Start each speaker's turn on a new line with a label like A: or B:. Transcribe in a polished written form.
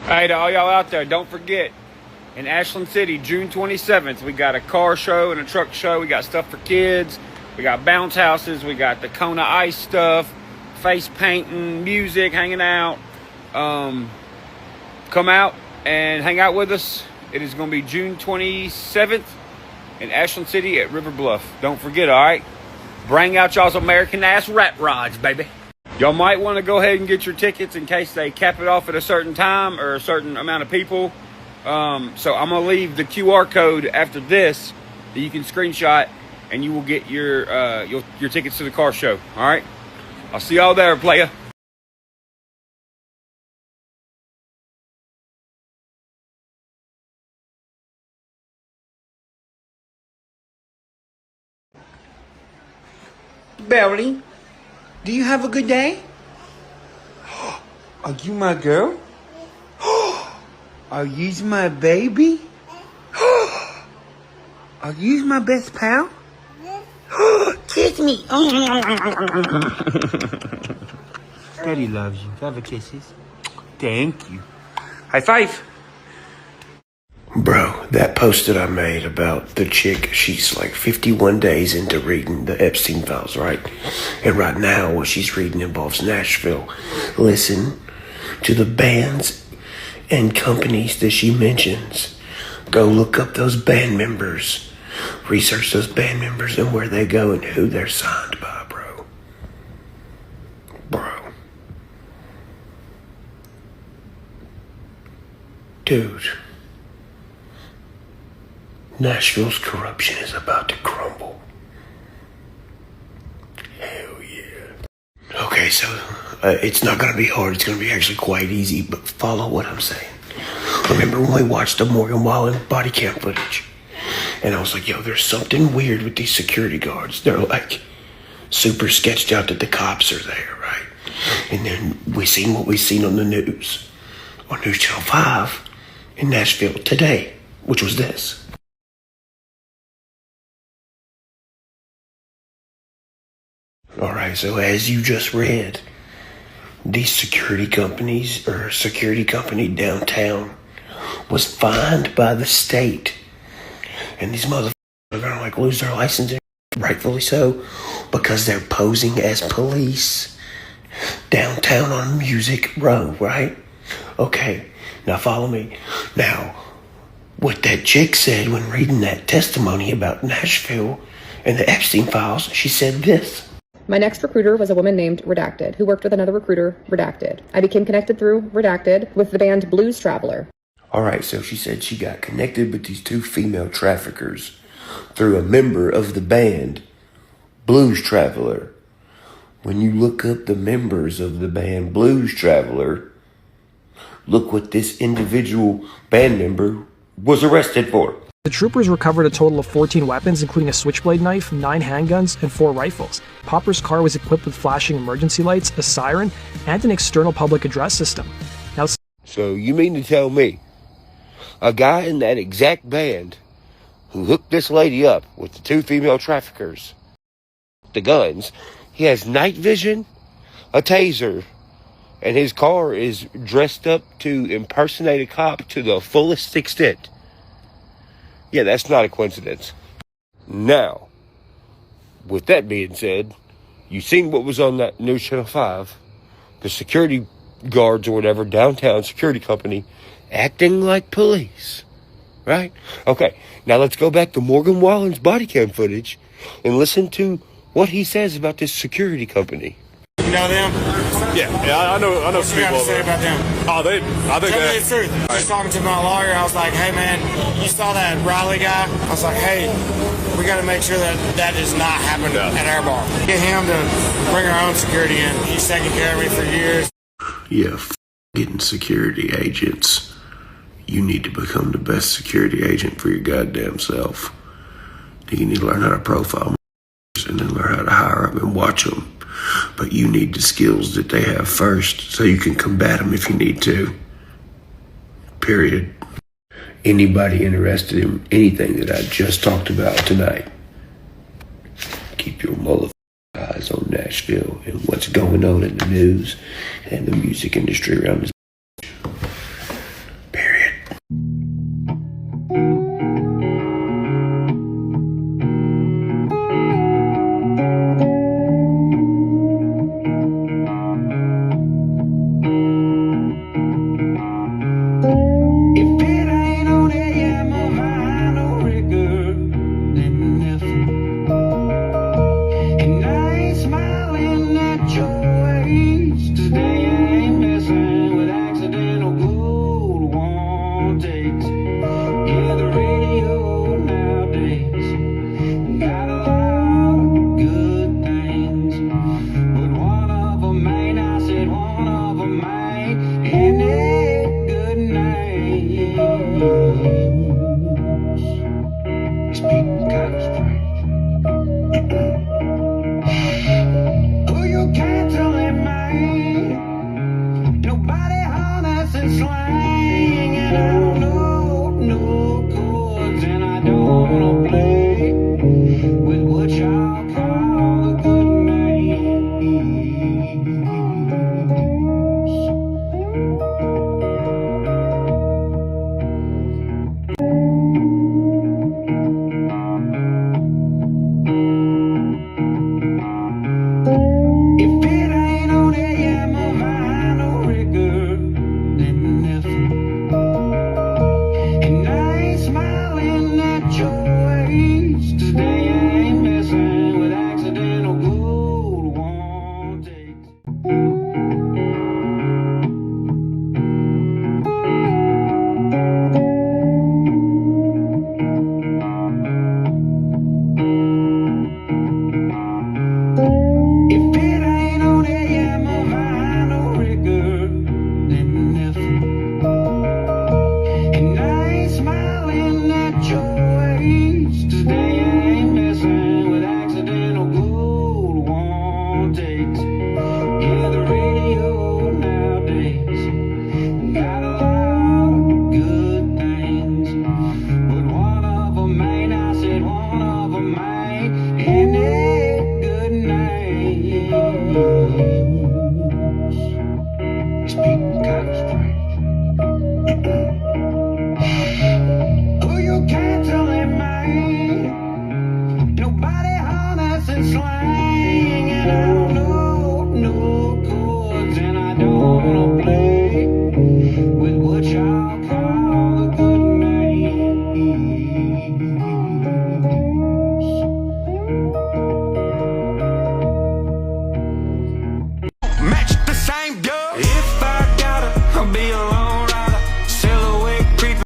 A: Hey, to all y'all out there, don't forget, in Ashland City, June 27th, we got a car show and a truck show. We got stuff for kids. We got bounce houses. We got the Kona ice stuff, face painting, music, hanging out. Come out and hang out with us. It is going to be June 27th in Ashland City at River Bluff. Don't forget, all right? Bring out y'all's American-ass rat rods, baby. Y'all might want to go ahead and get your tickets in case they cap it off at a certain time or a certain amount of people. So I'm going to leave the QR code after this that you can screenshot, and you will get your tickets to the car show. All right? I'll see y'all there, playa.
B: Belly, do you have a good day? Are you my girl? Are you my baby? Are you my best pal? Kiss me. Daddy loves you. Have a kisses. Thank you. High five.
C: Bro, that post that I made about the chick, she's like 51 days into reading the Epstein files, right? And right now, what she's reading involves Nashville. Listen to the bands and companies that she mentions. Go look up those band members. Research those band members and where they go and who they're signed by, bro. Bro. Dude. Nashville's corruption is about to crumble. Hell yeah. Okay, so it's not going to be hard. It's going to be actually quite easy, but follow what I'm saying. Remember when we watched the Morgan Wallen Bodycam footage? And I was like, yo, there's something weird with these security guards. They're like super sketched out that the cops are there, right? And then we seen what we seen on the news. On News Channel 5 in Nashville today, which was this. Alright, so as you just read, these security companies, or security company downtown, was fined by the state. And these motherfuckers are gonna like lose their license, rightfully so, because they're posing as police downtown on Music Row, right? Okay, now follow me. Now, what that chick said when reading that testimony about Nashville and the Epstein files, she said this.
D: My next recruiter was a woman named Redacted, who worked with another recruiter, Redacted. I became connected through Redacted with the band Blues Traveler.
C: Alright, so she said she got connected with these two female traffickers through a member of the band, Blues Traveler. When you look up the members of the band Blues Traveler, look what this individual band member was arrested for.
E: The troopers recovered a total of 14 weapons, including a switchblade knife, 9 handguns, and 4 rifles. Popper's car was equipped with flashing emergency lights, a siren, and an external public address system. Now,
C: so you mean to tell me a guy in that exact band who hooked this lady up with the two female traffickers, the guns, he has night vision, a taser, and his car is dressed up to impersonate a cop to the fullest extent? Yeah, that's not a coincidence. Now, with that being said, you seen what was on that News Channel 5, the security guards or whatever, downtown security company, acting like police, right? Okay, now let's go back to Morgan Wallen's body cam footage and listen to what he says about this security company.
F: You know them?
G: Yeah, I know some
F: What you got
G: people.
F: to say about them?
G: I think
F: Tell me the truth. Just talking to my lawyer, I was like, hey man, you saw that Riley guy? I was like, hey, we got to make sure that that does not happen at our bar. Get him to bring our own security in. He's taken care of me for years.
C: Yeah, getting security agents. You need to become the best security agent for your goddamn self. You need to learn how to profile and then learn how to hire them and watch them. But you need the skills that they have first so you can combat them if you need to. Period. Anybody interested in anything that I just talked about tonight, keep your motherfucking eyes on Nashville and what's going on in the news and the music industry around this.
A: sing, and I don't know no chords, and I don't wanna